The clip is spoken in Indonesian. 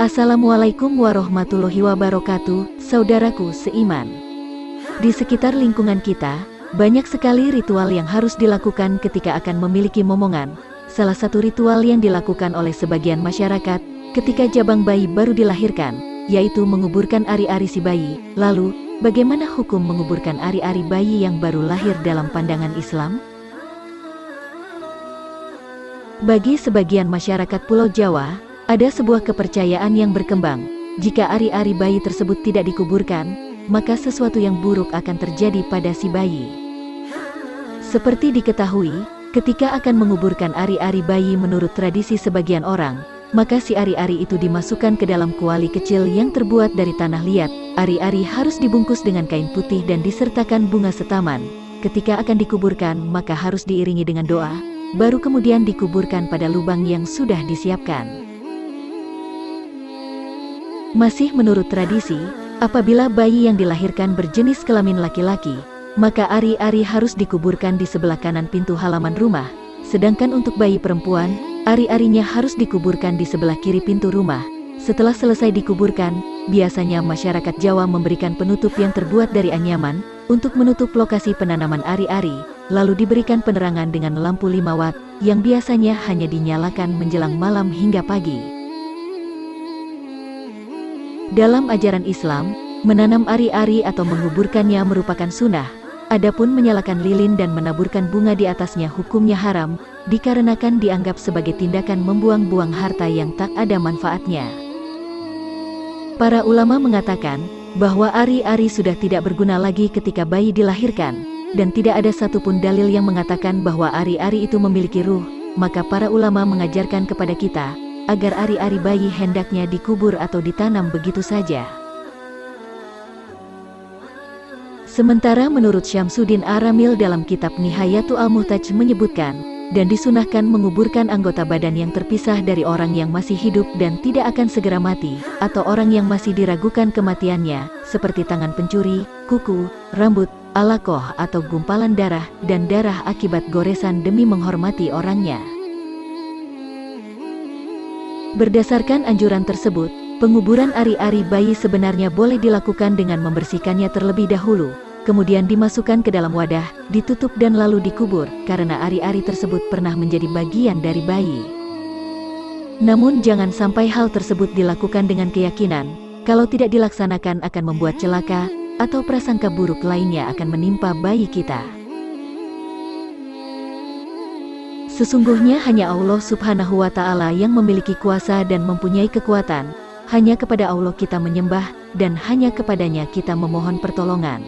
Assalamualaikum warahmatullahi wabarakatuh, saudaraku seiman. Di sekitar lingkungan kita, banyak sekali ritual yang harus dilakukan ketika akan memiliki momongan. Salah satu ritual yang dilakukan oleh sebagian masyarakat ketika jabang bayi baru dilahirkan, yaitu menguburkan ari-ari si bayi. Lalu, bagaimana hukum menguburkan ari-ari bayi yang baru lahir dalam pandangan Islam? Bagi sebagian masyarakat Pulau Jawa, ada sebuah kepercayaan yang berkembang. Jika ari-ari bayi tersebut tidak dikuburkan, maka sesuatu yang buruk akan terjadi pada si bayi. Seperti diketahui, ketika akan menguburkan ari-ari bayi menurut tradisi sebagian orang, maka si ari-ari itu dimasukkan ke dalam kuali kecil yang terbuat dari tanah liat. Ari-ari harus dibungkus dengan kain putih dan disertakan bunga setaman. Ketika akan dikuburkan, maka harus diiringi dengan doa, baru kemudian dikuburkan pada lubang yang sudah disiapkan. Masih menurut tradisi, apabila bayi yang dilahirkan berjenis kelamin laki-laki, maka ari-ari harus dikuburkan di sebelah kanan pintu halaman rumah. Sedangkan untuk bayi perempuan, ari-arinya harus dikuburkan di sebelah kiri pintu rumah. Setelah selesai dikuburkan, biasanya masyarakat Jawa memberikan penutup yang terbuat dari anyaman untuk menutup lokasi penanaman ari-ari, lalu diberikan penerangan dengan lampu 5 watt yang biasanya hanya dinyalakan menjelang malam hingga pagi. Dalam ajaran Islam, menanam ari-ari atau menguburkannya merupakan sunnah. Adapun menyalakan lilin dan menaburkan bunga di atasnya hukumnya haram, dikarenakan dianggap sebagai tindakan membuang-buang harta yang tak ada manfaatnya. Para ulama mengatakan bahwa ari-ari sudah tidak berguna lagi ketika bayi dilahirkan, dan tidak ada satupun dalil yang mengatakan bahwa ari-ari itu memiliki ruh. Maka para ulama mengajarkan kepada kita agar ari-ari bayi hendaknya dikubur atau ditanam begitu saja. Sementara menurut Syamsuddin Aramil dalam kitab Nihayatul Al-Muhtaj menyebutkan, dan disunahkan menguburkan anggota badan yang terpisah dari orang yang masih hidup dan tidak akan segera mati, atau orang yang masih diragukan kematiannya, seperti tangan pencuri, kuku, rambut, alakoh atau gumpalan darah, dan darah akibat goresan demi menghormati orangnya. Berdasarkan anjuran tersebut, penguburan ari-ari bayi sebenarnya boleh dilakukan dengan membersihkannya terlebih dahulu, kemudian dimasukkan ke dalam wadah, ditutup dan lalu dikubur, karena ari-ari tersebut pernah menjadi bagian dari bayi. Namun jangan sampai hal tersebut dilakukan dengan keyakinan, kalau tidak dilaksanakan akan membuat celaka, atau prasangka buruk lainnya akan menimpa bayi kita. Sesungguhnya hanya Allah Subhanahu wa Ta'ala yang memiliki kuasa dan mempunyai kekuatan. Hanya kepada Allah kita menyembah, dan hanya kepadanya kita memohon pertolongan.